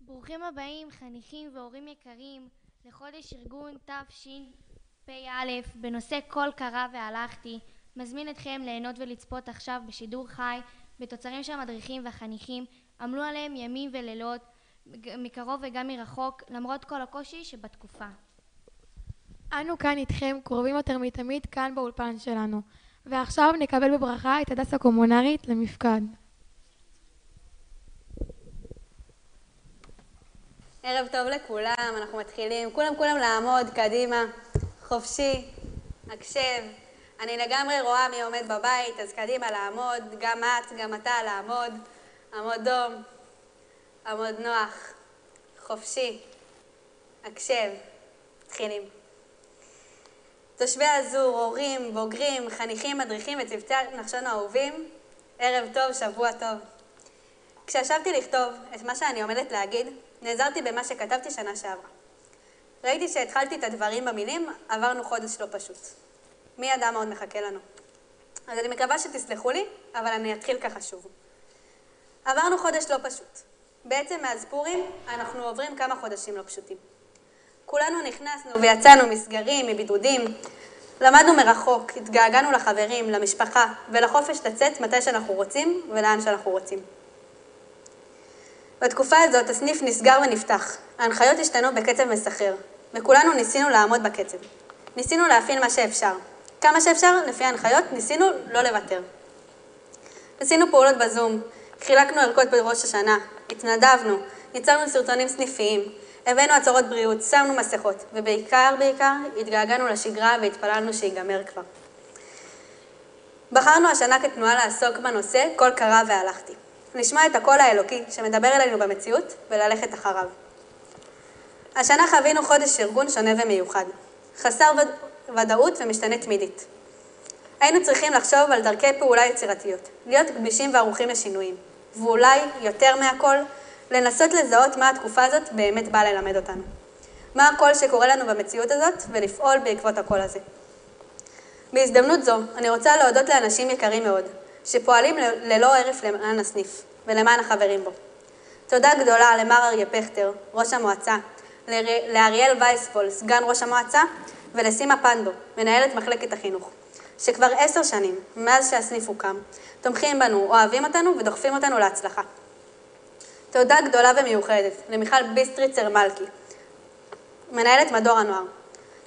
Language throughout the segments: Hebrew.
ברוכים הבאים חניכים והורים יקרים לחודש ארגון תשפ"א בנושא קול קרא והלכתי. מזמין אתכם ליהנות ולצפות עכשיו בשידור חי בתוצרים שהמדריכים והחניכים עמלו עליהם ימים ולילות מקרוב וגם מרחוק למרות כל הקושי שבתקופה. אנו כאן איתכם קרובים יותר מתמיד כאן באולפן שלנו, ועכשיו נקבל בברכה את הדס הקומונרית למפקד. ערב טוב לכולם, אנחנו מתחילים. כולם לעמוד, קדימה, חופשי, הקשב. אני לגמרי רואה מי עומד בבית, אז קדימה לעמוד, גם את, גם אתה לעמוד. עמוד דום, עמוד נוח, חופשי, הקשב. מתחילים. תושבי אזור, הורים, בוגרים, חניכים, מדריכים וצוותי נחשון האהובים, ערב טוב, שבוע טוב. כשישבתי לכתוב את מה שאני עומדת להגיד, נעזרתי במה שכתבתי שנה שעברה. ראיתי שהתחלתי את הדברים במילים, עברנו חודש לא פשוט. מי ידע מה עוד מחכה לנו? אז אני מקווה שתסלחו לי, אבל אני אתחיל ככה שוב. עברנו חודש לא פשוט. בעצם מאז פורים אנחנו עוברים כמה חודשים לא פשוטים. כולנו נכנסנו ויצאנו מסגרים, מבידודים, למדנו מרחוק, התגעגענו לחברים, למשפחה ולחופש לצאת מתי שאנחנו רוצים ולאן שאנחנו רוצים. בתקופה הזאת הסניף נסגר ונפתח. ההנחיות השתנו בקצב מסחרר, וכולנו ניסינו לעמוד בקצב. ניסינו להפעיל מה שאפשר. כמה שאפשר, לפי ההנחיות, ניסינו לא לוותר. עשינו פעולות בזום, חילקנו ערכות בראש השנה, התנדבנו, ייצרנו סרטונים סניפיים, הבאנו הצהרות בריאות, שמנו מסכות, ובעיקר התגעגענו לשגרה והתפללנו שיגמר כבר. בחרנו השנה כתנועה לעסוק בנושא קול קרא והלכתי. לשמוע את הקול האלוקי שמדבר אלינו במציאות וללכת אחריו. השנה חווינו חודש ארגון שונה ומיוחד, חסר ודאות ומשתנה תמידית. היינו צריכים לחשוב על דרכי פעולה יצירתיות, להיות גמישים וערוכים לשינויים, ואולי יותר מהכל, לנסות לזהות מה התקופה הזאת באמת באה ללמד אותנו. מה הקול שקורה לנו במציאות הזאת ולפעול בעקבות הקול הזה. בהזדמנות זו אני רוצה להודות לאנשים יקרים מאוד, שפועלים ללא הרף למען הסניף ולמען החברים בו. תודה גדולה למר אריה פכטר, ראש המועצה, לאריאל וייספול, סגן ראש המועצה, ולסימה פנדו, מנהלת מחלקת החינוך, שכבר 10 שנים, מאז שהסניף הוקם, תומכים בנו, אוהבים אותנו ודוחפים אותנו להצלחה. תודה גדולה ומיוחדת למיכל ביסטריצר מלכי, מנהלת מדור הנוער,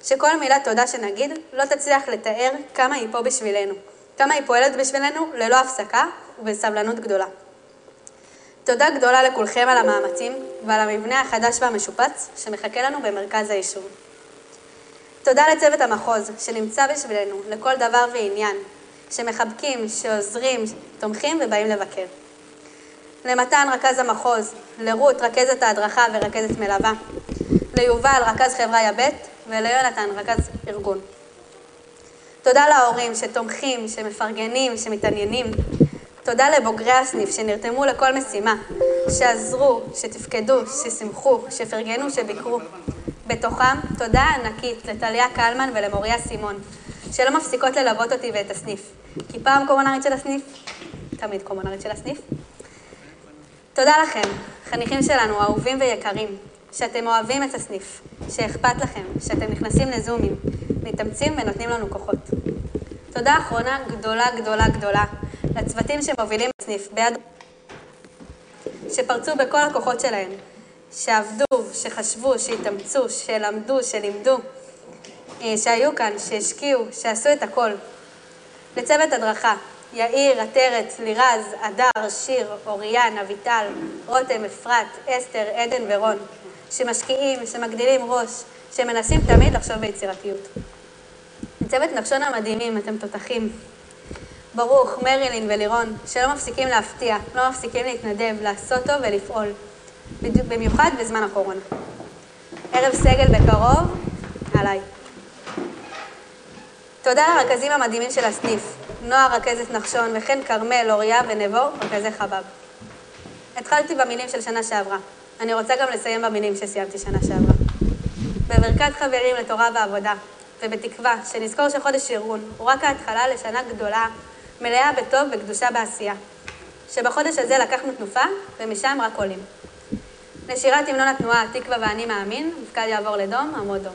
שכל מילה תודה שנגיד לא תצליח לתאר כמה היא פה בשבילנו, כמה היא פועלת בשבילנו ללא הפסקה ובסבלנות גדולה. תודה גדולה לכולכם על המאמצים ועל המבנה החדש והמשופץ שמחכה לנו במרכז היישוב. תודה לצוות המחוז שנמצא בשבילנו לכל דבר ועניין, שמחבקים, שעוזרים, תומכים ובאים לבקר. למתן רכז המחוז, לרות רכזת ההדרכה ורכזת מלווה, ליובל רכז חברה יבט וליונתן רכז ארגון. תודה להורים שתומכים, שמפרגנים, שמתעניינים. תודה לבוגרי הסניף שנרתמו לכל משימה, שעזרו, שתפקדו, ששמחו, שפרגנו, שביקרו. בתוכם תודה ענקית לטליה קלמן ולמוריה סימון, שלא מפסיקות ללוות אותי ואת הסניף. כי פעם קומונרית של הסניף, תמיד קומונרית של הסניף. תודה לכם, חניכים שלנו, אהובים ויקרים, שאתם אוהבים את הסניף, שאכפת לכם, שאתם נכנסים לזומים, מתאמצים ונותנים לנו כוחות. תודה אחרונה גדולה לצוותים שמובילים את הסניף, שפרצו בכל הכוחות שלהם, שעבדו, שחשבו, שהתאמצו, שלמדו, שלימדו, שהיו כאן, שהשקיעו, שעשו את הכל. לצוות הדרכה, יאיר, עטרת, לירז, אדר, שיר, אוריאן, אביטל, רותם, אפרת, אסתר, עדן ורון, שמשקיעים, שמגדילים ראש, שמנסים תמיד לחשוב ביצירתיות. לצוות נחשון המדהימים, אתם תותחים. ברוך, מרילין ולירון, שלא מפסיקים להפתיע, לא מפסיקים להתנדב, לעשות טוב ולפעול, במיוחד בזמן הקורונה. ערב סגל בקרוב, עליי. תודה לרכזים המדהימים של הסניף, נועה רכזת נחשון וכן קרמל, אוריה ונבו רכזי חב"ב. התחלתי במילים של שנה שעברה, אני רוצה גם לסיים במילים שסיימתי שנה שעברה. בברכת חברים לתורה ועבודה, ובתקווה שנזכור שחודש ארגון הוא רק ההתחלה לשנה גדולה, מלאה בטוב וקדושה בעשייה. שבחודש הזה לקחנו תנופה ומשם רק עולים. לשירת המנון התנועה התקווה ואני מאמין, מפקד יעבור לדום, עמוד דום.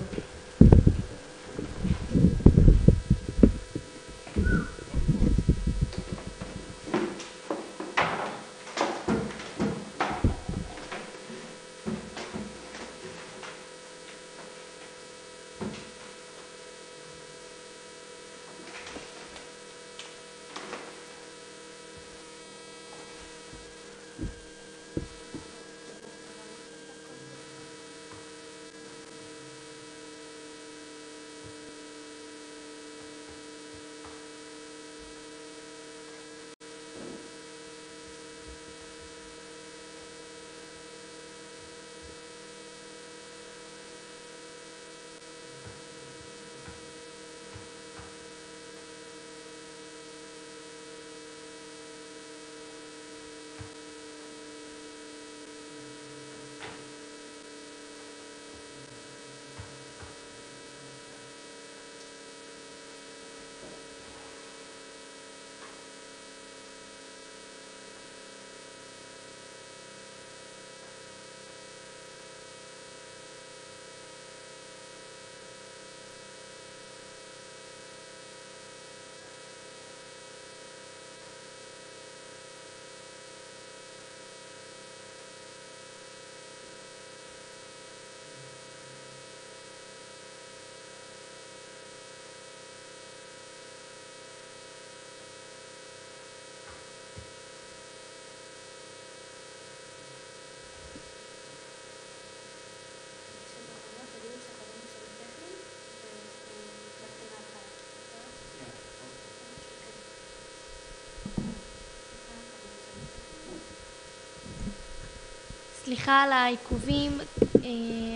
סליחה על העיכובים,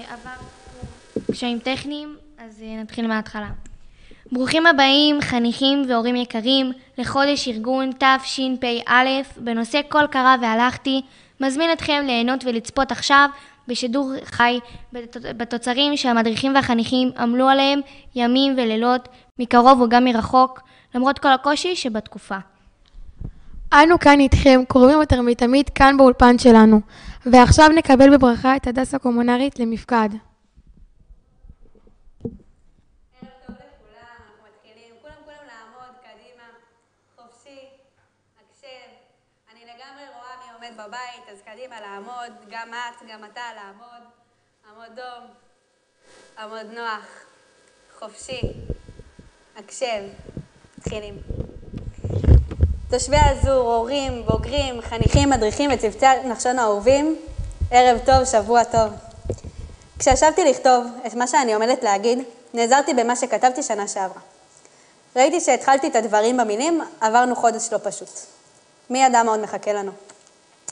עבר קשיים טכניים, אז נתחיל מההתחלה. ברוכים הבאים חניכים והורים יקרים לחודש ארגון תשפ"א בנושא קול קרא והלכתי. מזמין אתכם ליהנות ולצפות עכשיו בשידור חי בתוצרים שהמדריכים והחניכים עמלו עליהם ימים ולילות, מקרוב וגם מרחוק, למרות כל הקושי שבתקופה. אנו כאן איתכם, קרובים יותר מתמיד כאן באולפן שלנו, ועכשיו נקבל בברכה את הדס הקומונרית למפקד. ערב טוב לכולם, אנחנו מתחילים. כולם לעמוד קדימה, חופשי, הקשב. אני לגמרי רואה מי עומד בבית, אז קדימה לעמוד, גם את, גם אתה לעמוד. עמוד דום, עמוד נוח, חופשי, הקשב. מתחילים. תושבי האזור, הורים, בוגרים, חניכים, מדריכים וצוותי נחשון האהובים, ערב טוב, שבוע טוב. כשישבתי לכתוב את מה שאני עומדת להגיד, נעזרתי במה שכתבתי שנה שעברה. ראיתי שהתחלתי את הדברים במילים, עברנו חודש לא פשוט. מי ידע מה עוד מחכה לנו?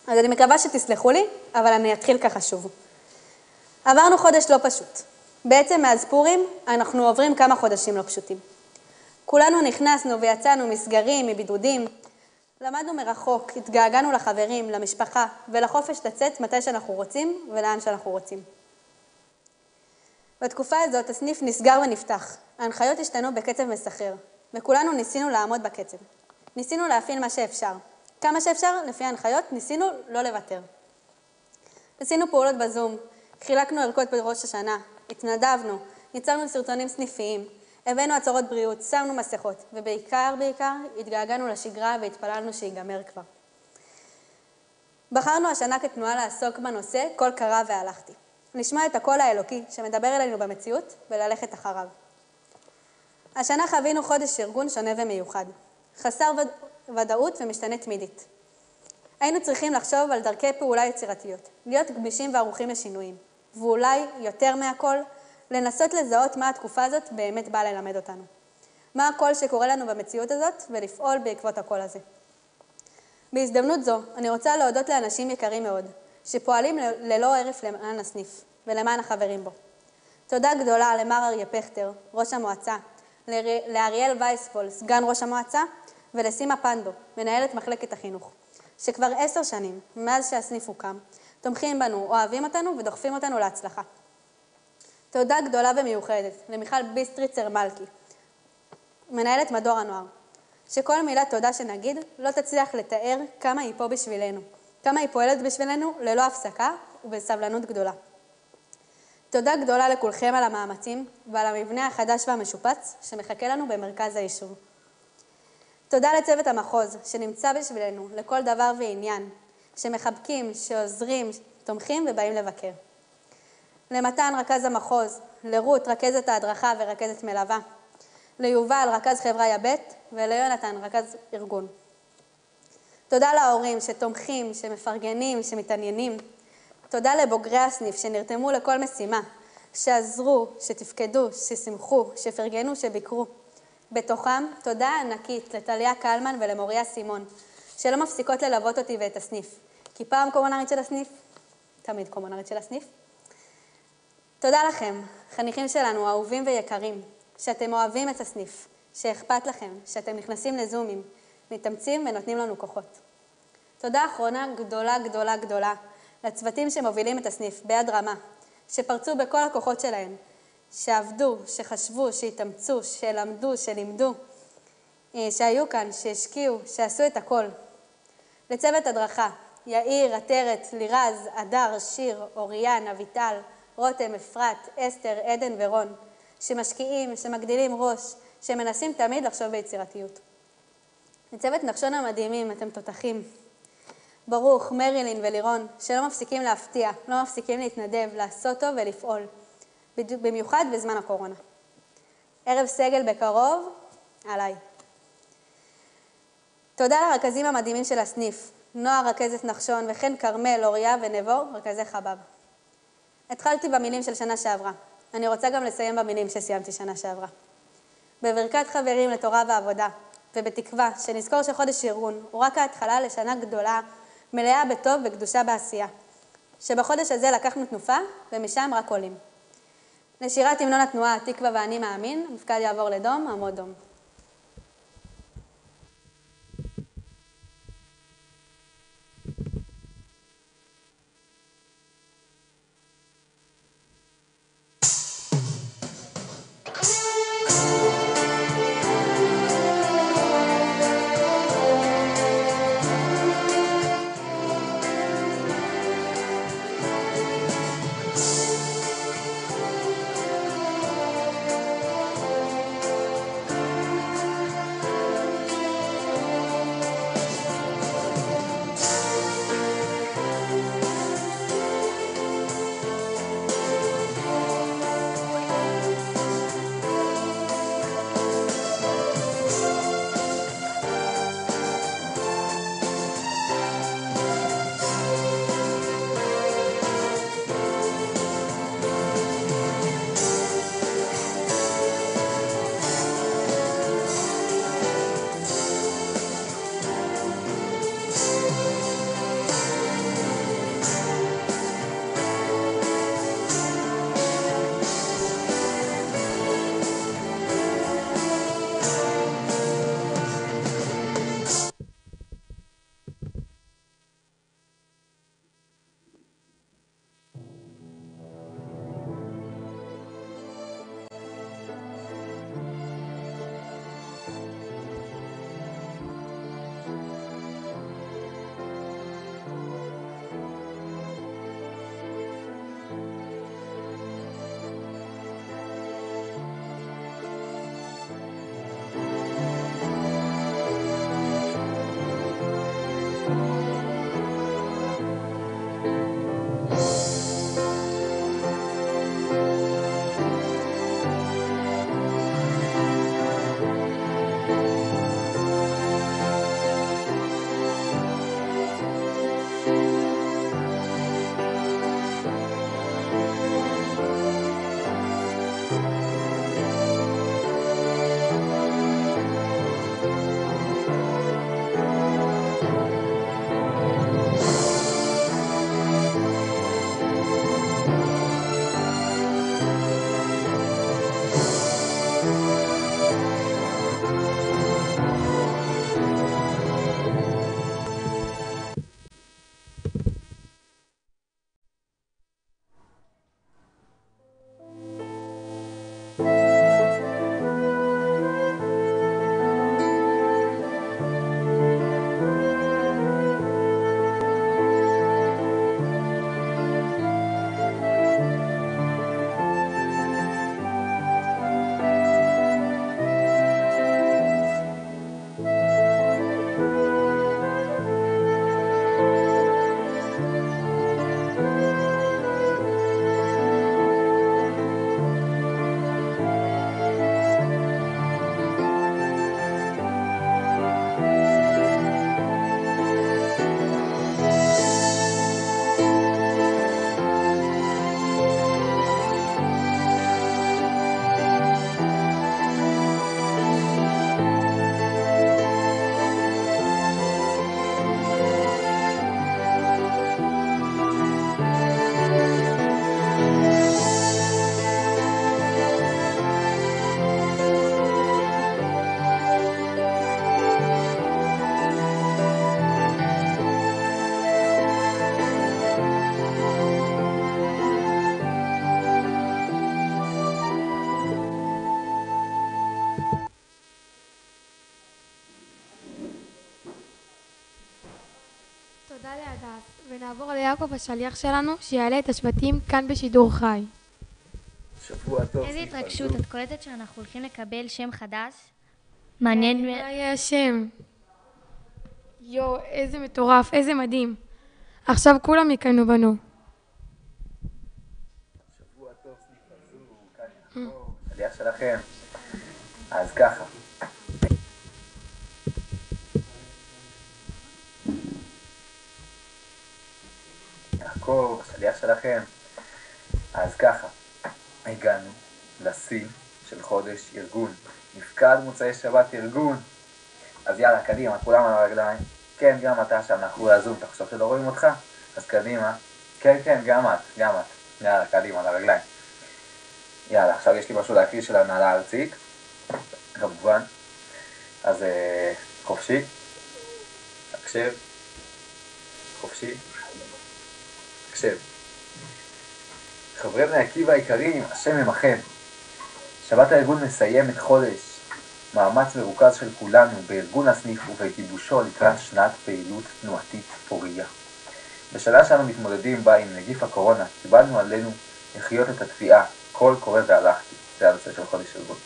אז אני מקווה שתסלחו לי, אבל אני אתחיל ככה שוב. עברנו חודש לא פשוט. בעצם מאז פורים אנחנו עוברים כמה חודשים לא פשוטים. כולנו נכנסנו ויצאנו מסגרים, מבידודים, למדנו מרחוק, התגעגענו לחברים, למשפחה ולחופש לצאת מתי שאנחנו רוצים ולאן שאנחנו רוצים. בתקופה הזאת הסניף נסגר ונפתח, ההנחיות השתנו בקצב מסחרר, וכולנו ניסינו לעמוד בקצב. ניסינו להפעיל מה שאפשר. כמה שאפשר, לפי ההנחיות, ניסינו לא לוותר. עשינו פעולות בזום, חילקנו ערכות בראש השנה, התנדבנו, ייצרנו סרטונים סניפיים, הבאנו הצהרות בריאות, שמנו מסכות, ובעיקר התגעגענו לשגרה והתפללנו שיגמר כבר. בחרנו השנה כתנועה לעסוק בנושא קול קרא והלכתי. לשמוע את הקול האלוקי שמדבר אלינו במציאות וללכת אחריו. השנה חווינו חודש ארגון שונה ומיוחד, חסר ודאות ומשתנה תמידית. היינו צריכים לחשוב על דרכי פעולה יצירתיות, להיות גמישים וערוכים לשינויים, ואולי יותר מהכל, לנסות לזהות מה התקופה הזאת באמת באה ללמד אותנו. מה הקול שקורה לנו במציאות הזאת ולפעול בעקבות הקול הזה. בהזדמנות זו אני רוצה להודות לאנשים יקרים מאוד, שפועלים ללא הרף למען הסניף ולמען החברים בו. תודה גדולה למר אריה פכטר, ראש המועצה, לאריאל וייספול, סגן ראש המועצה, ולסימה פנדו, מנהלת מחלקת החינוך, שכבר 10 שנים, מאז שהסניף הוקם, תומכים בנו, אוהבים אותנו ודוחפים אותנו להצלחה. תודה גדולה ומיוחדת למיכל ביסטריצר מלכי, מנהלת מדור הנוער, שכל מילה תודה שנגיד לא תצליח לתאר כמה היא פה בשבילנו, כמה היא פועלת בשבילנו ללא הפסקה ובסבלנות גדולה. תודה גדולה לכולכם על המאמצים ועל המבנה החדש והמשופץ שמחכה לנו במרכז היישוב. תודה לצוות המחוז שנמצא בשבילנו לכל דבר ועניין, שמחבקים, שעוזרים, תומכים ובאים לבקר. למתן רכז המחוז, לרות רכזת ההדרכה ורכזת מלווה, ליובל רכז חברה יבט וליונתן רכז ארגון. תודה להורים שתומכים, שמפרגנים, שמתעניינים. תודה לבוגרי הסניף שנרתמו לכל משימה, שעזרו, שתפקדו, ששמחו, שפרגנו, שביקרו. בתוכם תודה ענקית לטליה קלמן ולמוריה סימון, שלא מפסיקות ללוות אותי ואת הסניף. כי פעם קומונרית של הסניף, תמיד קומונרית של הסניף. תודה לכם, חניכים שלנו, אהובים ויקרים, שאתם אוהבים את הסניף, שאכפת לכם, שאתם נכנסים לזומים, מתאמצים ונותנים לנו כוחות. תודה אחרונה גדולה גדולה גדולה לצוותים שמובילים את הסניף ביד רמה, שפרצו בכל הכוחות שלהם, שעבדו, שחשבו, שהתאמצו, שלמדו, שלימדו, שהיו כאן, שהשקיעו, שעשו את הכל. לצוות הדרכה, יאיר, עטרת, לירז, אדר, שיר, אוריאן, אביטל, רותם, אפרת, אסתר, עדן ורון, שמשקיעים, שמגדילים ראש, שמנסים תמיד לחשוב ביצירתיות. לצוות נחשון המדהימים, אתם תותחים. ברוך, מרילין ולירון, שלא מפסיקים להפתיע, לא מפסיקים להתנדב, לעשות טוב ולפעול, במיוחד בזמן הקורונה. ערב סגל בקרוב, עליי. תודה לרכזים המדהימים של הסניף, נועה רכזת נחשון וכן כרמל, אוריה ונבו, רכזי חב"ב. התחלתי במילים של שנה שעברה. אני רוצה גם לסיים במילים שסיימתי שנה שעברה. בברכת חברים לתורה ועבודה, ובתקווה שנזכור שחודש ארגון הוא רק ההתחלה לשנה גדולה, מלאה בטוב וקדושה בעשייה. שבחודש הזה לקחנו תנופה ומשם רק עולים. לשירת המנון התנועה, התקווה ואני מאמין, המפקד יעבור לדום, עמוד דום. נעבור ליעקב השליח שלנו, שיעלה את השבטים כאן בשידור חי. שבוע טוב. איזה התרגשות, את קולטת שאנחנו הולכים לקבל שם חדש? מעניין. מה יהיה השם? יו, איזה מטורף, איזה מדהים. עכשיו כולם יקנו בנו. שבוע טוב, סניף הזו, כאן יעקב, שליח שלכם. אז ככה. יעקב, שליח שלכם. אז ככה. הגענו לשיא של חודש ארגון. נפקד מוצאי שבת ארגון. אז יאללה, קדימה, כולם על הרגליים. כן, גם אתה שם מאחורי הזום, אתה חושב שלא רואים אותך? אז קדימה. כן, גם את. יאללה, קדימה, על הרגליים. יאללה, עכשיו יש לי משהו להקריא של הנהלה הארצית. כמובן. אז חופשי. הקשב. חופשי. הקשב. חברי בני עקיבא היקרים, השם עמכם. שבת הארגון מסיים את חודש מאמץ מרוכז של כולנו בארגון הסניף ובגיבושו לקראת שנת פעילות תנועתית פוריה. בשנה שאנו מתמודדים בה עם נגיף הקורונה, קיבלנו עלינו לחיות את התביעה, קול קורא והלכתי. זה הנושא של חודש ארגון.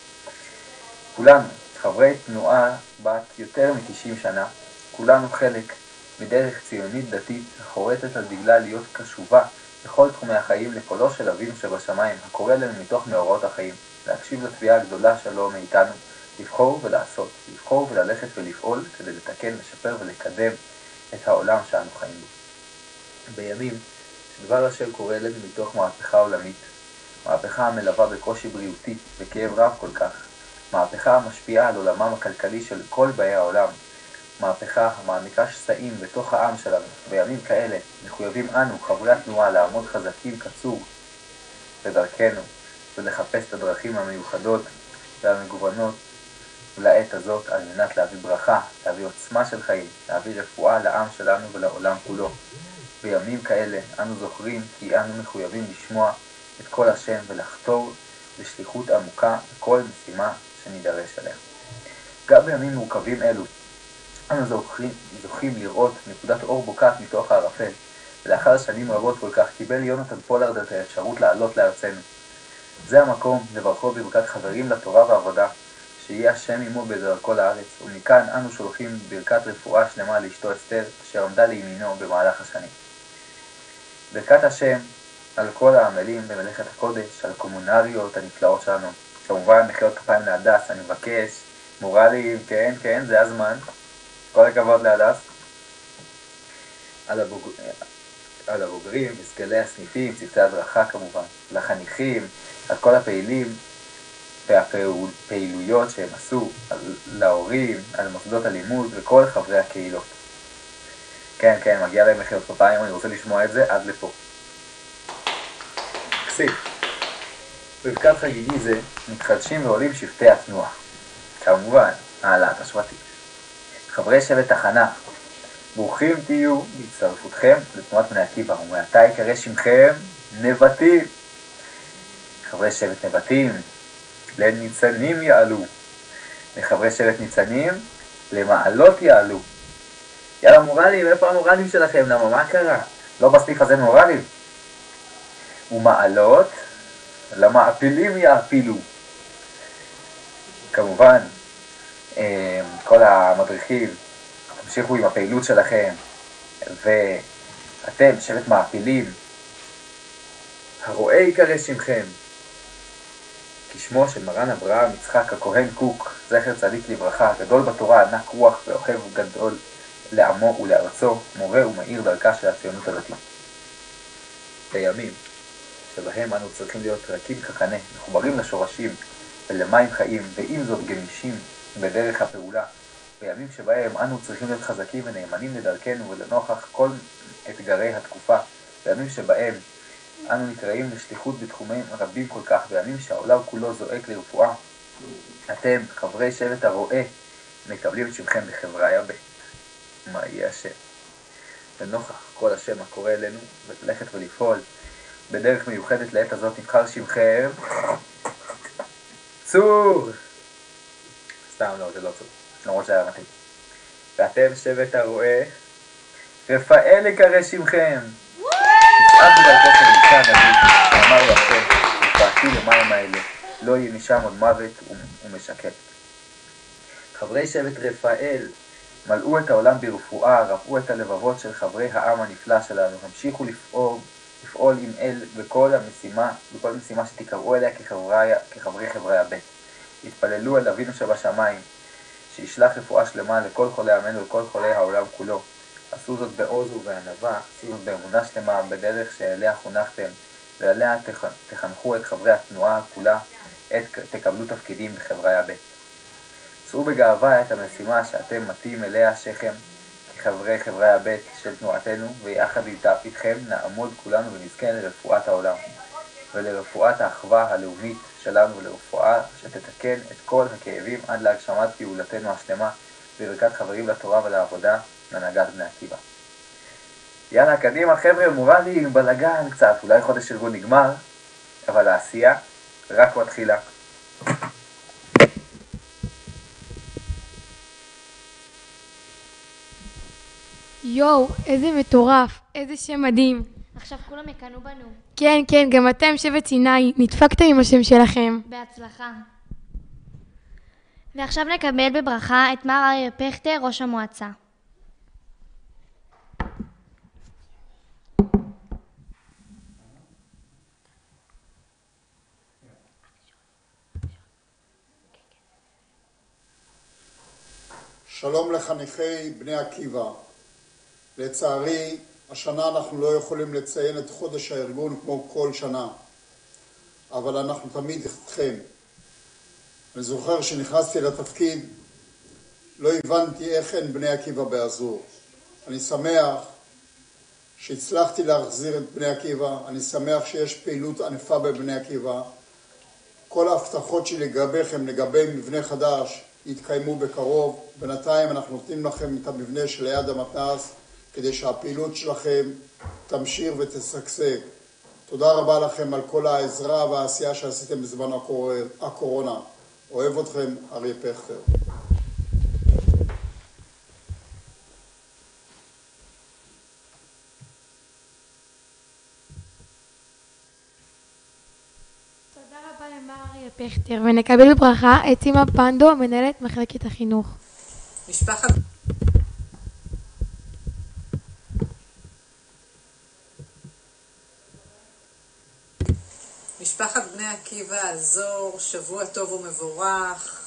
כולנו, חברי תנועה בת יותר מ-90 שנה, כולנו חלק מדרך ציונית דתית החורטת על דגלה להיות קשובה בכל תחומי החיים לקולו של אבינו שבשמיים, הקורא לנו מתוך מאורעות החיים, להקשיב לתביעה הגדולה שלו מאיתנו, לבחור ולעשות, לבחור וללכת ולפעול כדי לתקן, לשפר ולקדם את העולם שאנו חיים בו. בימים שדבר השם קורא אלינו מתוך מהפכה עולמית, מהפכה המלווה בקושי בריאותי וכאב רב כל כך, מהפכה המשפיעה על עולמם הכלכלי של כל באי העולם, מהפכה המעמיקה שסעים בתוך העם שלנו. בימים כאלה מחויבים אנו, חברי התנועה, לעמוד חזקים קצור בדרכנו ולחפש את הדרכים המיוחדות והמגוונות לעת הזאת על מנת להביא ברכה, להביא עוצמה של חיים, להביא רפואה לעם שלנו ולעולם כולו. בימים כאלה אנו זוכרים כי אנו מחויבים לשמוע את קול השם ולחתור לשליחות עמוקה בכל משימה שנידרש עליה. גם בימים מורכבים אלו אנו זוכים לראות נקודת אור בוקעת מתוך הערפל, ולאחר שנים רבות כל כך קיבל יונתן פולארד את האפשרות לעלות לארצנו. זה המקום לברכו בברכת חברים לתורה ועבודה, שיהיה השם עמו בדרכו לארץ, ומכאן אנו שולחים ברכת רפואה שלמה לאשתו אסתר, אשר עמדה לימינו במהלך השנים. ברכת השם על כל העמלים במלאכת הקודש, על הקומונריות הנפלאות שלנו. כמובן, מחיאות כפיים להדס, אני מבקש, מורלים, כן, זה הזמן. כל הכבוד להדס. על הבוגרים, בסגלי הסניפים, צוותי הדרכה כמובן, לחניכים, על כל הפעילים והפעילויות שהם עשו, להורים, על מוסדות הלימוד וכל חברי הקהילות. כן, מגיע להם מחיאות כפיים, אני רוצה לשמוע את זה עד לפה. כסיף. בברכת חגיגי זה מתחדשים ועולים שבטי התנועה. כמובן, העלאת השבטים. חברי שבט תחנה, ברוכים תהיו בהצטרפותכם לתנועת בני עקיבא, ומעתה יקרא שמכם נבטים. חברי שבט נבטים, לניצנים יעלו. לחברי שבט ניצנים, למעלות יעלו. יאללה מורלים, איפה המורלים שלכם? למה, מה קרה? לא בסניף הזה מורלים. ומעלות, למעפילים יעפילו. כמובן, כל המדריכים, תמשיכו עם הפעילות שלכם, ואתם, שבט מעפילים, הרואה יקרא שמכם, כשמו של מרן אברהם יצחק הכהן קוק, זכר צדיק לברכה, גדול בתורה, ענק רוח ואוהב גדול לעמו ולארצו, מורה ומאיר דרכה של הציונות הדתית. בימים שבהם אנו צריכים להיות רכים כחנה, מחוברים לשורשים ולמים חיים, ועם זאת גמישים בדרך הפעולה, בימים שבהם אנו צריכים להיות חזקים ונאמנים לדרכנו ולנוכח כל אתגרי התקופה, בימים שבהם אנו נקראים לשליחות בתחומים רבים כל כך, בימים שהעולם כולו זועק לרפואה, אתם, חברי שבט הרואה, מקבלים את שמכם בחבריה ב'. מה יהיה השם? לנוכח כל השם הקורא אלינו, וללכת ולפעול בדרך מיוחדת לעת הזאת, נבחר שמכם צור. סתם לא, זה לא צור, למרות שהיה מתאים. ואתם שבט הרואה, רפאל יקרא שמכם. יצעד בדרכו של אלישע הנביא, ואמר לו השם, רפאתי למים האלה, לא יהיה משם עוד מוות ומשקר. חברי שבט רפאל מלאו את העולם ברפואה, רפאו את הלבבות של חברי העם הנפלא שלנו, המשיכו לפעול עם אל בכל משימה שתקראו אליה כחברי חברי הבית. התפללו אל אבינו שבשמיים, שישלח רפואה שלמה לכל חולי עמנו ולכל חולי העולם כולו. עשו זאת בעוז ובענווה, עשו זאת באמונה שלמה, בדרך שאליה חונכתם, ועליה תחנכו את חברי התנועה כולה, תקבלו תפקידים בחברי הבית. שאו בגאווה את המשימה שאתם מתאים אליה שכם כחברי חברי הבית של תנועתנו, ויחד איתכם נעמוד כולנו ונזכה לרפואת העולם, ולרפואת האחווה הלאומית שלנו, ולרפואה שתתקן את כל הכאבים עד להגשמת גאולתנו השלמה, בברכת חברים לתורה ולעבודה להנהגת בני עקיבא. יאללה, קדימה חבר'ה, מובן לי עם בלגן קצת, אולי חודש ארגון נגמר, אבל העשייה רק מתחילה. יואו, איזה מטורף, איזה שם מדהים. עכשיו כולם יקנו בנו. כן, כן, גם אתם שבט סיני, נדפקתם עם השם שלכם. בהצלחה. ועכשיו נקבל בברכה את מר אריה פכטר, ראש המועצה. שלום לחניכי בני עקיבא. לצערי, השנה אנחנו לא יכולים לציין את חודש הארגון כמו כל שנה, אבל אנחנו תמיד איתכם. אני זוכר שנכנסתי לתפקיד, לא הבנתי איך אין בני עקיבא באזור. אני שמח שהצלחתי להחזיר את בני עקיבא, אני שמח שיש פעילות ענפה בבני עקיבא. כל ההבטחות שלי לגביכם, לגבי מבנה חדש, יתקיימו בקרוב. בינתיים אנחנו נותנים לכם את המבנה של ליד המתנ"ס, כדי שהפעילות שלכם תמשיך ותשגשג. תודה רבה לכם על כל העזרה והעשייה שעשיתם בזמן הקורונה. אוהב אתכם, אריה פכטר. תודה רבה למר אריה פכטר, ונקבל בברכה את סימה פנדו, מנהלת מחלקת החינוך. משפחת בני עקיבא, אזור, שבוע טוב ומבורך.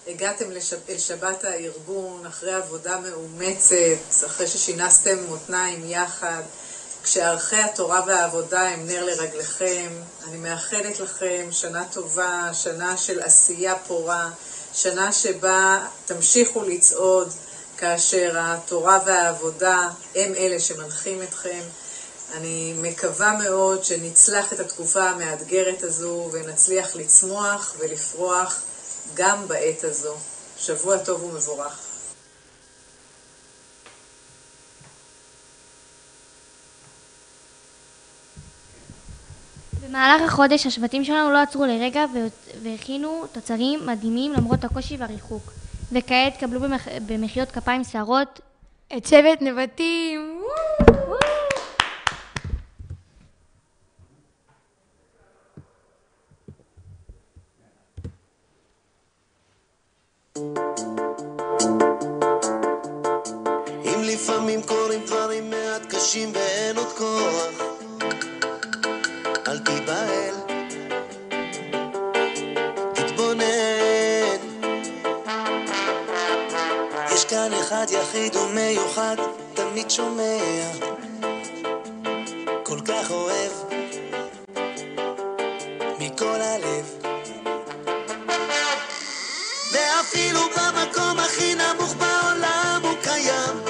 הגעתם אל שבת הארגון אחרי עבודה מאומצת, אחרי ששינסתם מותניים יחד, כשערכי התורה והעבודה הם נר לרגליכם. אני מאחלת לכם שנה טובה, שנה של עשייה פורה, שנה שבה תמשיכו לצעוד כאשר התורה והעבודה הם אלה שמנחים אתכם. אני מקווה מאוד שנצלח את התקופה המאתגרת הזו ונצליח לצמוח ולפרוח גם בעת הזו. שבוע טוב ומבורך. במהלך החודש השבטים שלנו לא עצרו לרגע והכינו תוצרים מדהימים למרות הקושי והריחוק. וכעת קבלו במחיאות כפיים שערות את שבט נבטים. אם לפעמים קורים דברים מעט קשים ואין עוד כוח, אל תיבהל, תתבונן. יש כאן אחד יחיד ומיוחד, תמיד שומע, כל כך אוהב, מכל הלב. ואפילו במקום הכי נמוך בעולם הוא קיים,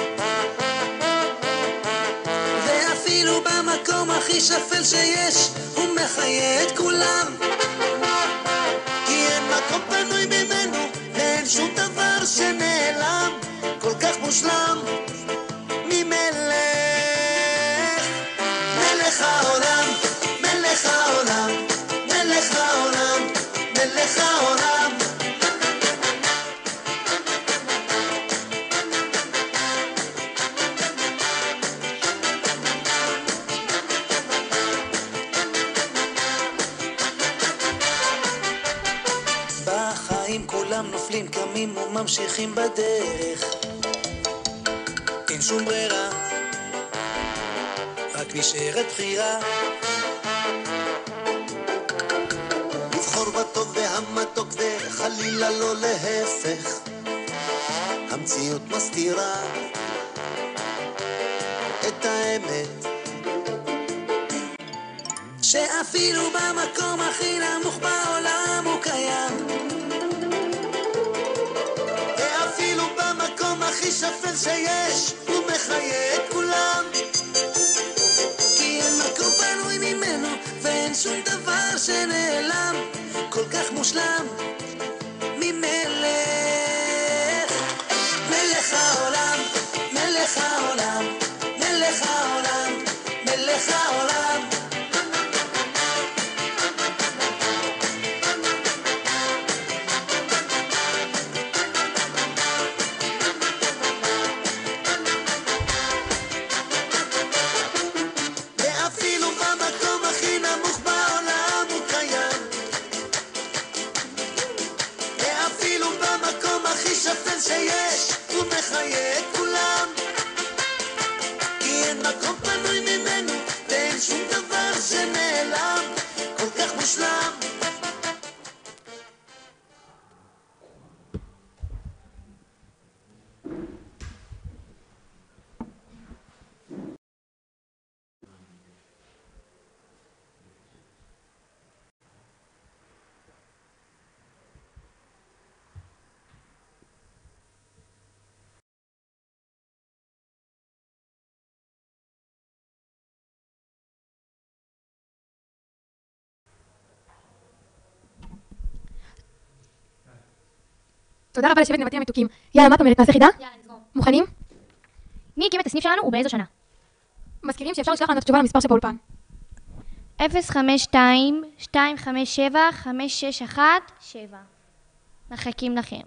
ואפילו במקום הכי שפל שיש הוא מחיה את כולם. כי אין מקום פנוי ממנו ואין שום דבר שנעלם, כל כך מושלם ממלך, מלך העולם, מלך העולם, מלך העולם, מלך העולם. נופלים, כולם נופלים, קמים וממשיכים בדרך. אין שום ברירה, רק נשארת בחירה. לבחור בטוב והמתוק וחלילה לא להפך. המציאות מסתירה את האמת, שאפילו במקום הכי נמוך בעולם הוא קיים, ואפילו במקום הכי שפל שיש הוא מחיה את כולם, כי אין מקום פנוי ממנו ואין שום דבר שנעלם, כל כך מושלם ממלך, מלך העולם, מלך העולם, מלך העולם, מלך העולם. ואפילו במקום הכי נמוך בעולם הוא קיים, ואפילו במקום הכי שפל שיש הוא מחיה את כולם, כי אין מקום פנוי ממנו ואין שום דבר שנעלם, כל כך מושלם. תודה רבה לשבט נבטים המתוקים. יאללה, מה את אומרת? נעשה חידה? יאללה, נזרום. מוכנים? מי הקים את הסניף שלנו ובאיזו שנה? מזכירים שאפשר לשלוח לנו את התשובה למספר שבאולפן. 052-257-561-7. מחכים לכם.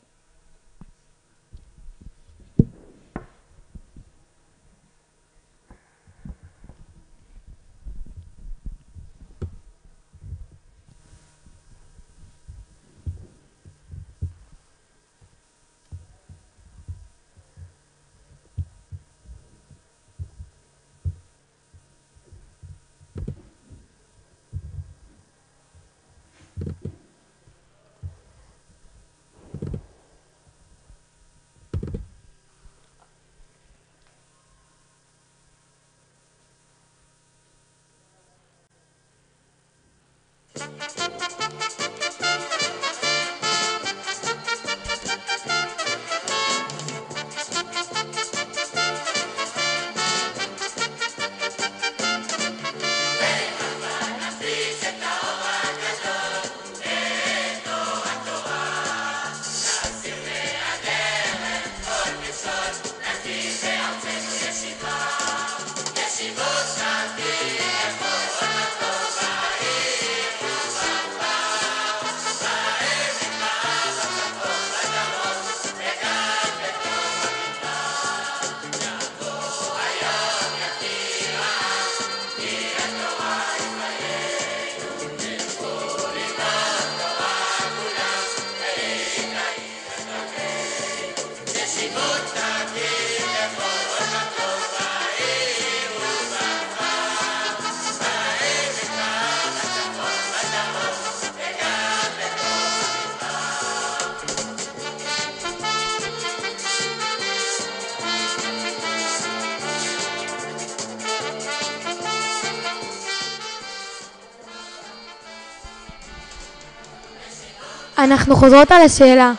אנחנו חוזרות על השאלה.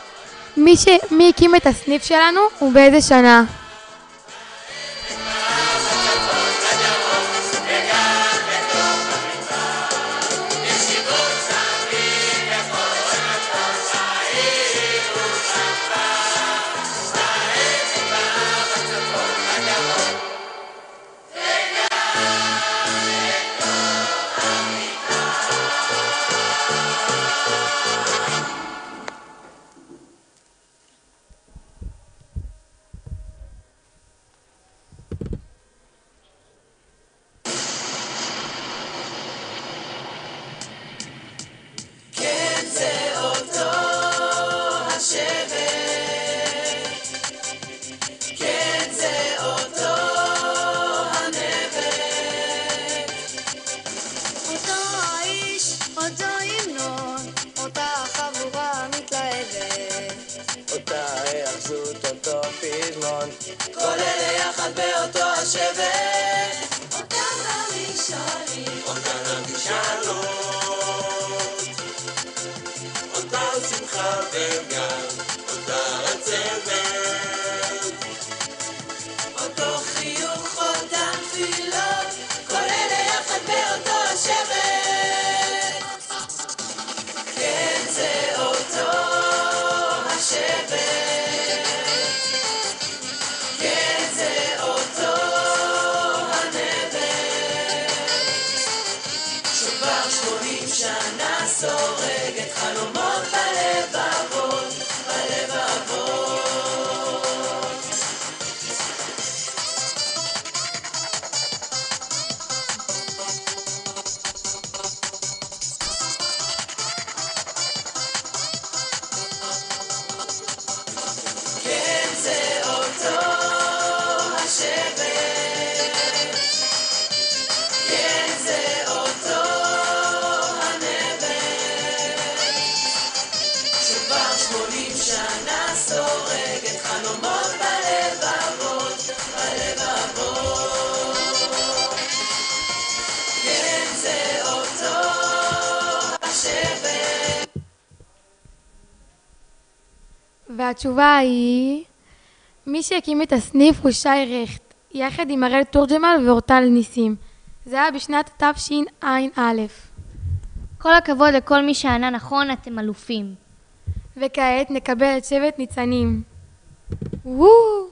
מי הקים את הסניף שלנו ובאיזה שנה? השבט, אותם המשאלים, אותן המשאלות, אותה שמחה וגם אותה עצבת, אותו חיוך, אותן תפילות, כל אלה יחד באותו השבט. כן, זה אותו השבט, כן, זה אותו הנבט, שכבר 80 שנה סורג את חלומות בלבבות, בלבבות. כן, זה אותו השבט, כן, זה אותו הנבט, שכבר 80 שנה סורג את חלומות בלבבות, בלבבות. כן, זה אותו השבט. והתשובה היא, מי שהקים את הסניף הוא שי רכט, יחד עם הראל תורג'מל ואורטל ניסים. זה היה בשנת תשע"א. כל הכבוד לכל מי שענה נכון, אתם אלופים. וכעת נקבל את שבט ניצנים. וואו!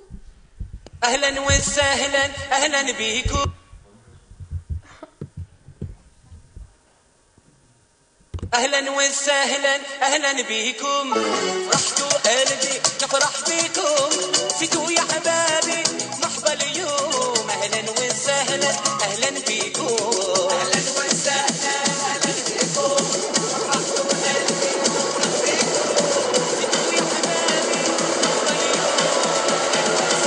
أهلا وسهلا أهلا بيكم أهلا وسهلا أهلا بيكم فرحتوا قلبي نفرح بيكم فيتوا يا حبابي مرحبا اليوم أهلا وسهلا أهلا بيكم أهلا وسهلا أهلا بيكم فرحتوا قلبي نفرح بيكم فيتوا يا حبابي مرحبا اليوم أهلا وسهلا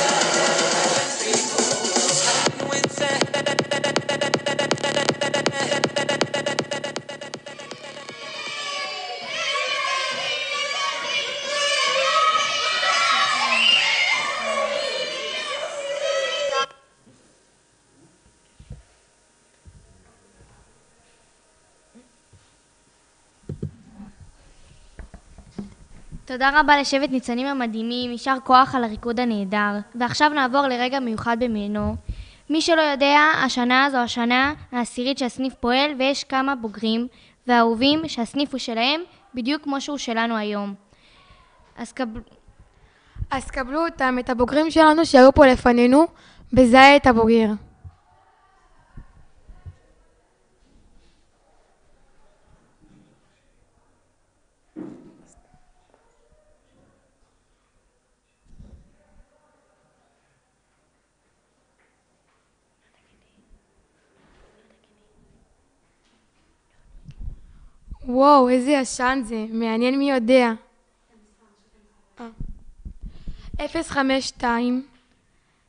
תודה רבה לשבט ניצנים המדהימים, יישר כוח על הריקוד הנהדר. ועכשיו נעבור לרגע מיוחד במינו. מי שלא יודע, השנה זו השנה העשירית שהסניף פועל, ויש כמה בוגרים ואהובים שהסניף הוא שלהם, בדיוק כמו שהוא שלנו היום. אז קבלו אותם, את הבוגרים שלנו שהיו פה לפנינו, בזה את הבוגר. וואו, איזה ישן זה, מעניין מי יודע. 052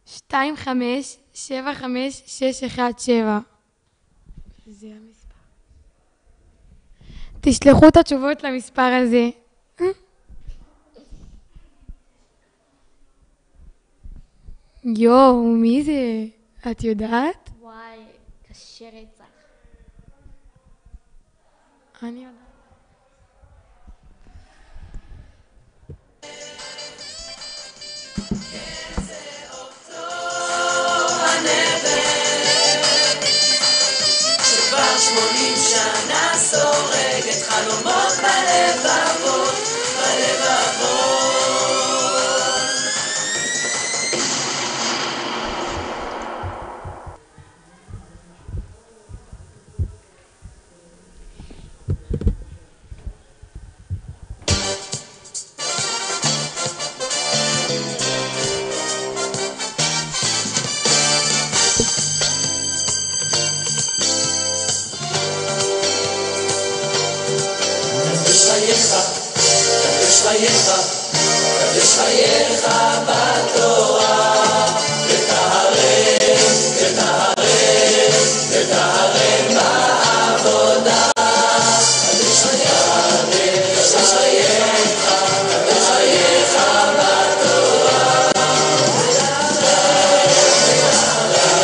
25 75 617. זה המספר. תשלחו את התשובות למספר הזה. יואו, מי זה? את יודעת? וואי, קשה רצח. אני יודעת. שכבר 80 שנה סורג את חלומות בלבבות, בלבבות. קדש חייך בתורה, תטהרם, תטהרם, תטהרם בעבודה. קדש חייך, קדש חייך, קדש חייך בתורה, תטהרם, תטהרם,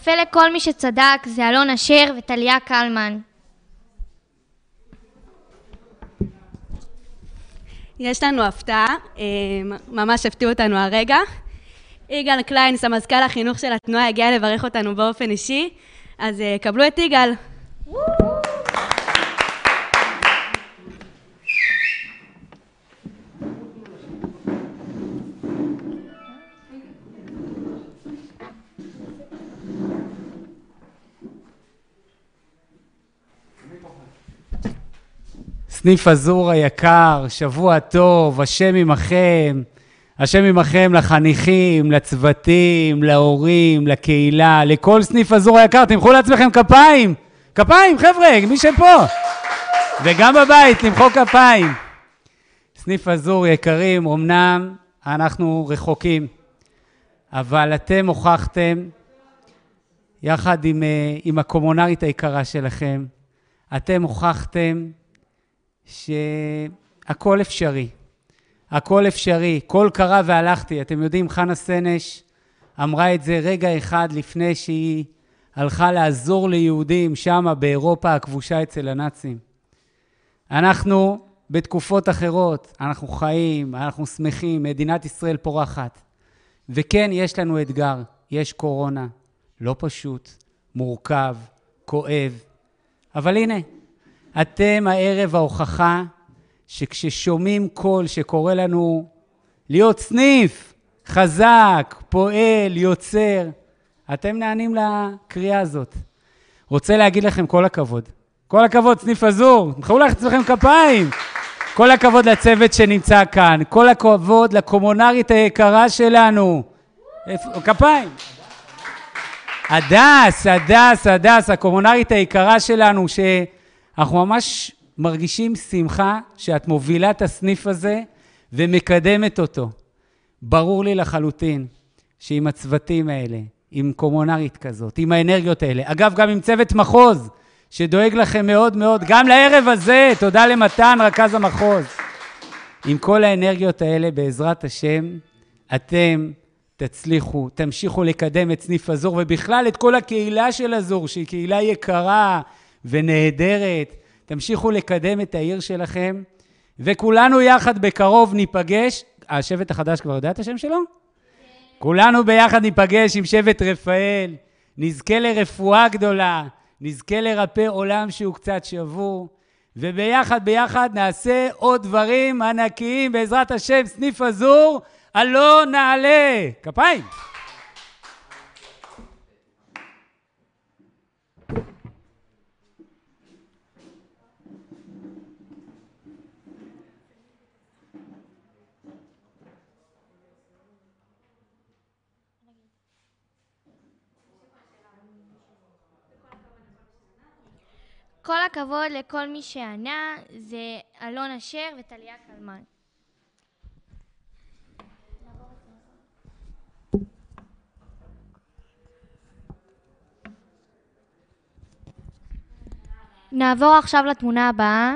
קפה לכל מי שצדק זה אלון אשר וטליה קלמן. יש לנו הפתעה, ממש הפתיעו אותנו הרגע. יגאל קליין, סמזכ"ל החינוך של התנועה, הגיע לברך אותנו באופן אישי, אז קבלו את יגאל. סניף אזור היקר, שבוע טוב, השם עמכם. השם עמכם לחניכים, לצוותים, להורים, לקהילה, לכל סניף אזור היקר. תמחאו לעצמכם כפיים. כפיים, חבר'ה, מי שפה. וגם בבית, תמחאו כפיים. סניף אזור יקרים, אמנם אנחנו רחוקים, אבל אתם הוכחתם, יחד עם הקומונרית היקרה שלכם, אתם הוכחתם שהכל אפשרי. הכל אפשרי, כל קרה והלכתי. אתם יודעים, חנה סנש אמרה את זה רגע אחד לפני שהיא הלכה לעזור ליהודים שם באירופה הכבושה אצל הנאצים. אנחנו בתקופות אחרות, אנחנו חיים, אנחנו שמחים, מדינת ישראל פורחת. וכן, יש לנו אתגר, יש קורונה, לא פשוט, מורכב, כואב. אבל הנה, אתם הערב ההוכחה שכששומעים קול שקורא לנו להיות סניף, חזק, פועל, יוצר, אתם נענים לקריאה הזאת. רוצה להגיד לכם כל הכבוד. כל הכבוד, סניף אזור. תמחאו לעצמכם כפיים. כל הכבוד לצוות שנמצא כאן. כל הכבוד לקומונרית היקרה שלנו. כפיים. הדס, הקומונרית היקרה שלנו, שאנחנו ממש מרגישים שמחה שאת מובילה את הסניף הזה ומקדמת אותו. ברור לי לחלוטין שעם הצוותים האלה, עם קומונרית כזאת, עם האנרגיות האלה, אגב גם עם צוות מחוז שדואג לכם מאוד מאוד, גם לערב הזה, תודה למתן רכז המחוז. עם כל האנרגיות האלה בעזרת השם, אתם תצליחו, תמשיכו לקדם את סניף אזור ובכלל את כל הקהילה של אזור, שהיא קהילה יקרה ונהדרת. תמשיכו לקדם את העיר שלכם, וכולנו יחד בקרוב ניפגש. השבט החדש כבר יודע את השם שלו? כולנו ביחד ניפגש עם שבט רפאל, נזכה לרפואה גדולה, נזכה לרפא עולם שהוא קצת שבור, וביחד נעשה עוד דברים ענקיים בעזרת השם. סניף אזור, אלון נעלה. כפיים. כל הכבוד לכל מי שענה, זה אלון אשר וטליה קלמן. נעבור עכשיו לתמונה הבאה.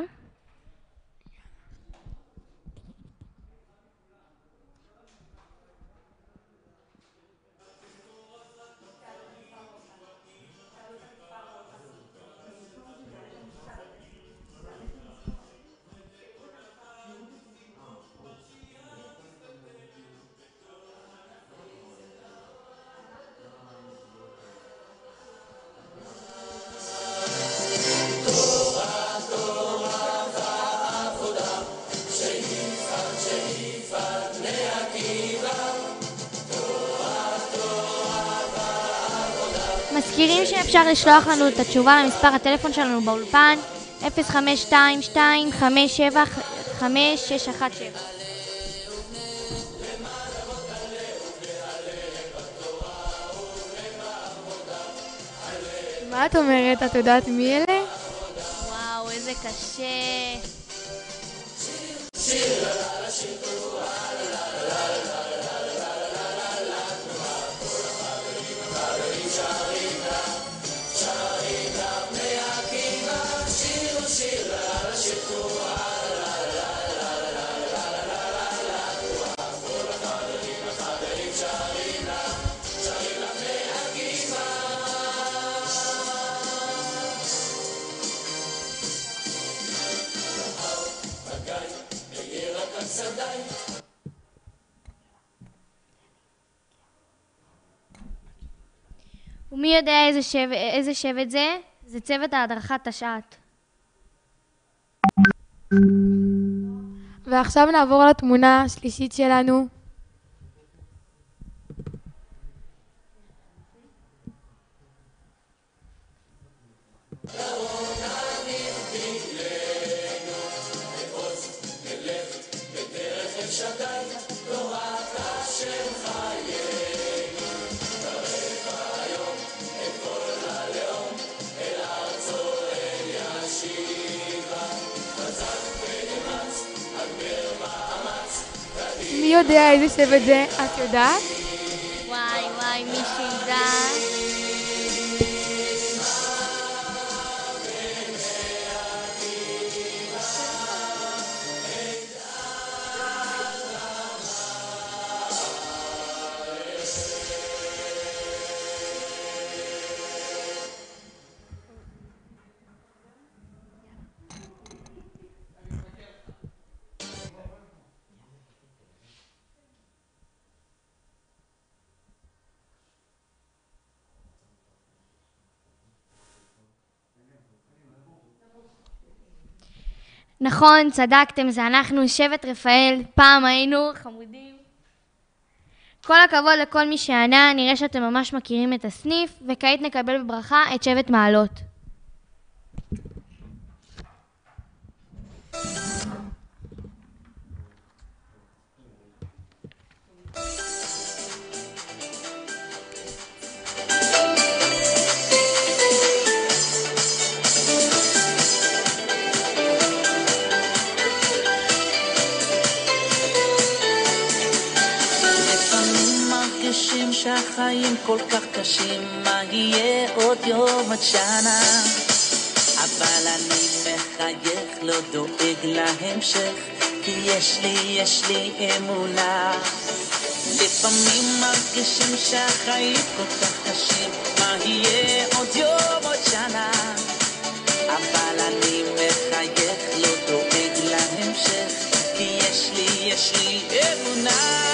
מזכירים שאפשר לשלוח לנו את התשובה למספר הטלפון שלנו באולפן 0522-575-617. מה את אומרת? את יודעת מי אלה? וואו, איזה קשה. ומי יודע איזה שבט זה? זה צוות ההדרכת תשעת. ועכשיו נעבור לתמונה השלישית שלנו. מי יודע איזה שבט זה? את יודעת? וואי, מי שידע. נכון, צדקתם, זה אנחנו, שבט רפאל, פעם היינו חמודים. כל הכבוד לכל מי שענה, נראה שאתם ממש מכירים את הסניף, וכעת נקבל בברכה את שבט מעלות. שהחיים כל כך קשים, מה יהיה עוד יום עד שנה? אבל אני מחייך, לא דואג להמשך, כי יש לי אמונה. לפעמים מרגישים שהחיים כל כך קשים, מה יהיה עוד יום עוד שנה? אבל אני מחייך, לא דואג להמשך, כי יש לי אמונה.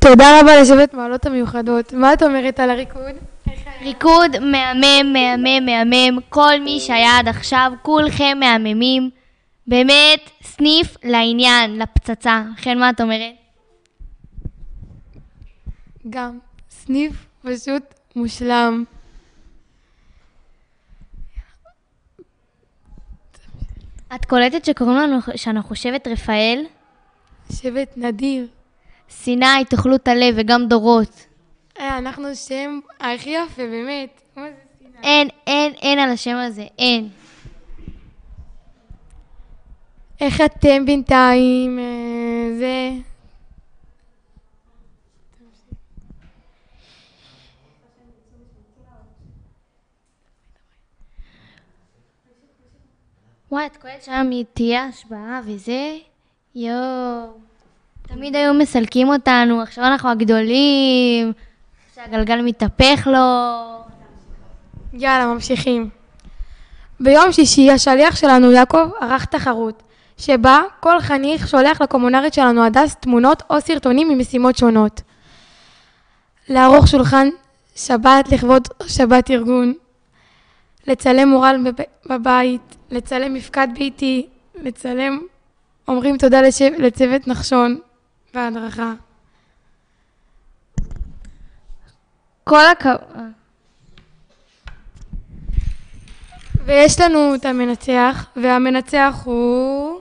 תודה רבה לשבט מעלות המיוחדות. מה את אומרת על הריקוד? ריקוד מהמם, כל מי שהיה עד עכשיו, כולכם מהממים. באמת, סניף לעניין, לפצצה. לכן מה את אומרת? גם סניף פשוט מושלם. את קולטת שקוראים לנו שאנחנו שבט רפאל? שבט נדיר. סיני, תאכלו את הלב וגם דורות. אנחנו שם הכי יפה, באמת. מה זה סיני? אין על השם הזה, אין. איך אתם בינתיים? זה... וואי, את קולט שם תהיה השבעה וזה? יואו. תמיד היו מסלקים אותנו, עכשיו אנחנו הגדולים, שהגלגל מתהפך לו. יאללה, ממשיכים. ביום שישי השליח שלנו יעקב ערך תחרות, שבה כל חניך שולח לקומונרית שלנו הדס תמונות או סרטונים ממשימות שונות. לערוך שולחן שבת לכבוד שבת ארגון, לצלם מורל בבית, לצלם מפקד ביתי, לצלם אומרים תודה לצוות נחשון והדרכה. כל הכבוד. ויש לנו את המנצח, והמנצח הוא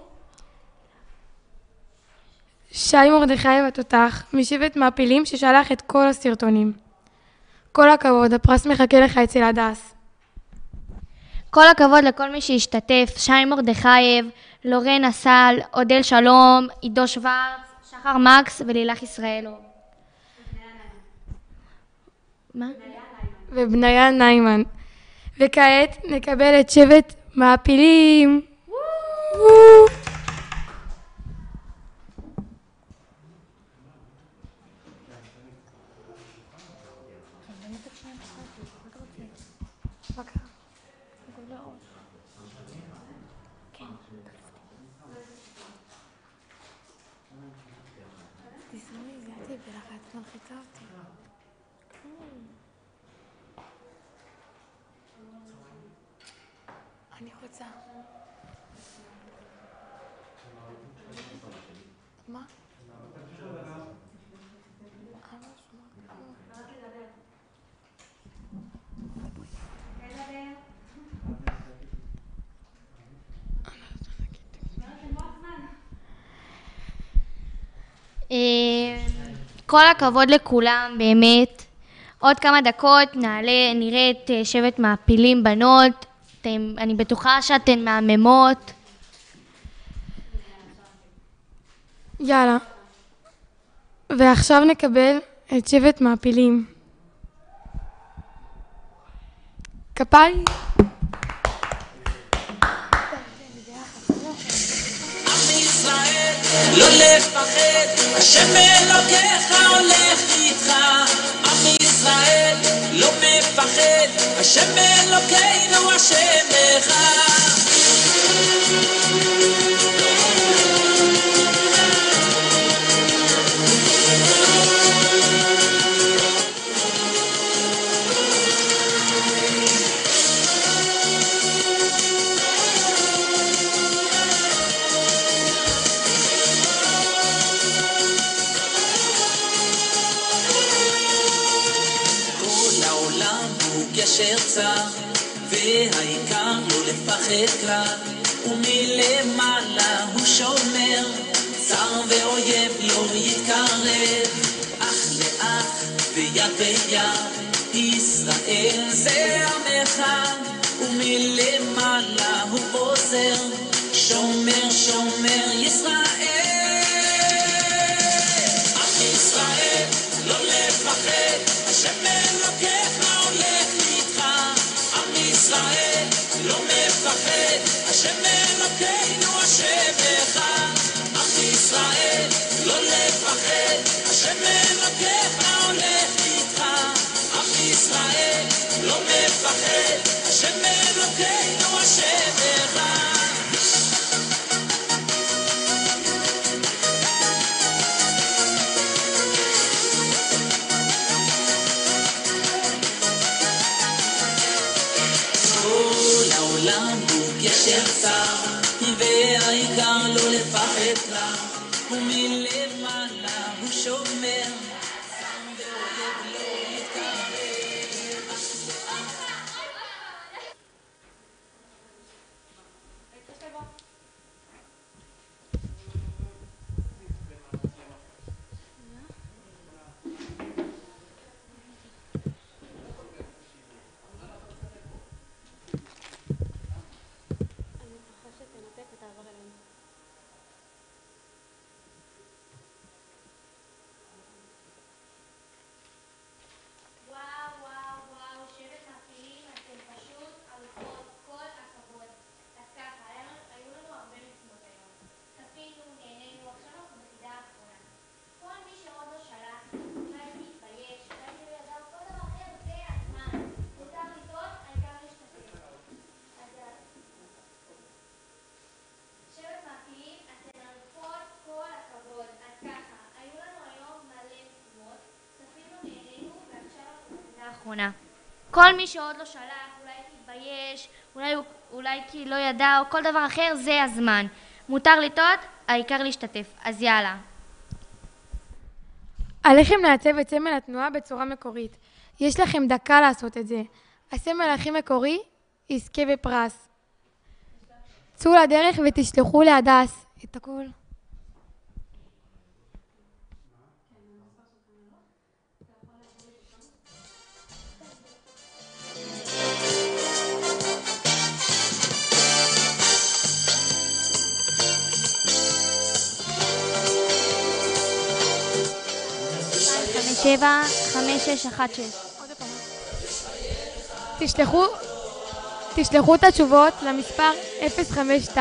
שי מרדכי התותח, משבט מעפילים ששלח את כל הסרטונים. כל הכבוד, הפרס מחכה לך אצל הדס. כל הכבוד לכל מי שהשתתף, שי מרדכייב, לורן אסל, אודל שלום, עידו שוורץ, שחר מקס ולילך ישראלוב. מה? ובניה ניימן. וכעת נקבל את שבט מעפילים. אני רוצה. מה? כל הכבוד לכולם, באמת. עוד כמה דקות נראה את שבט מעפילים בנות. אני בטוחה שאתן מהממות. יאללה. ועכשיו נקבל את שבט מעפילים. כפיים. לא לפחד, השם אלוקיך הולך איתך. עם ישראל לא מפחד, השם אלוקינו השם אחד. גשר צר, והעיקר לא לפחד כלל, ומלמעלה הוא שומר, צר ואויב לא יתקרב, אח לאח ויד ביד, ישראל זה עמך, ומלמעלה הוא עוזר, שומר שומר ישראל. עם ישראל לא לפחד, השם אלוקיך הולך איתך. עם ישראל לא מפחד, השם אלוקינו השם אחד. עם ישראל לא לפחד, השם אלוקיך הולך איתך. עם ישראל לא מפחד, השם אלוקינו השם אחד. גשר צר, והעיקר לא לפחד כלל, ומלמעלה הוא שומר, צר ואויב לא יתקרב. האחרונה. כל מי שעוד לא שלח, אולי תתבייש, אולי כי לא ידע, או כל דבר אחר, זה הזמן. מותר לטעות, העיקר להשתתף. אז יאללה. עליכם לעצב את סמל התנועה בצורה מקורית. יש לכם דקה לעשות את זה. הסמל הכי מקורי יזכה בפרס. צאו לדרך ותשלחו להדס את הכל. שבע, 5616. תשלחו את התשובות למספר 052-257-5617.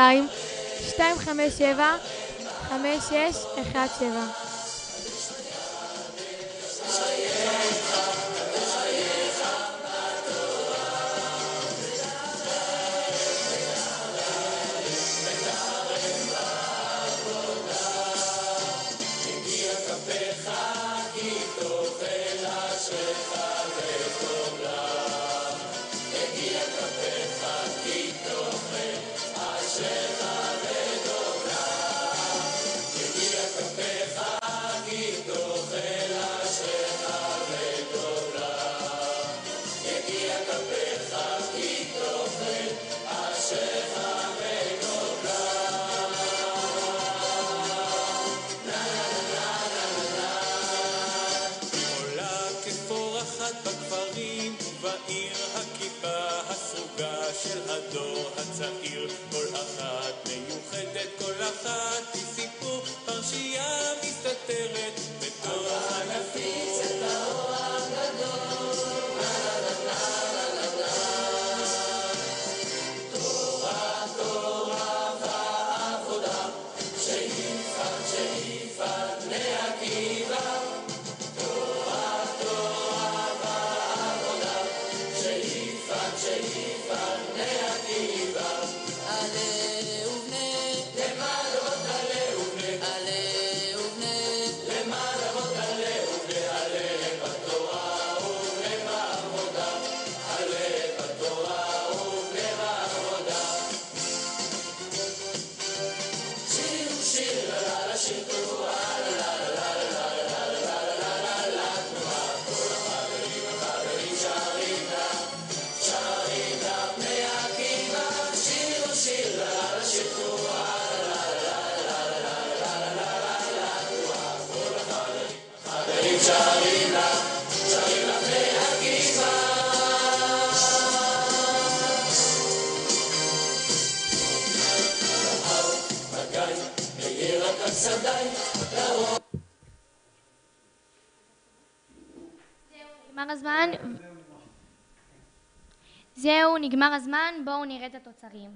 זהו, נגמר הזמן, בואו נראה את התוצרים.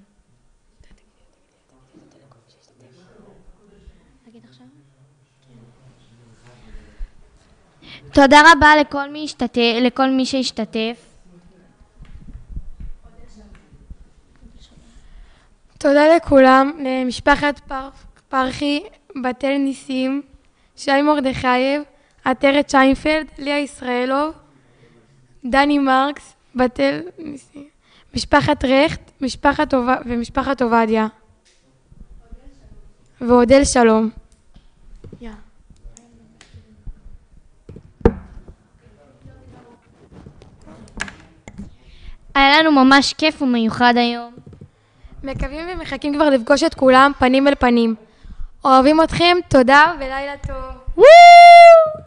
תודה רבה לכל מי שהשתתף. תודה לכולם, למשפחת פרחי, בתל ניסים, שי מרדכייב, עטרת שיינפלד, ליה ישראלוב, דני מרקס, בתל ניסים, משפחת רכט, ומשפחת עובדיה. ועודל שלום. היה לנו ממש כיף ומיוחד היום. מקווים ומחכים כבר לפגוש את כולם פנים אל פנים. אוהבים אתכם, תודה ולילה טוב. וואו!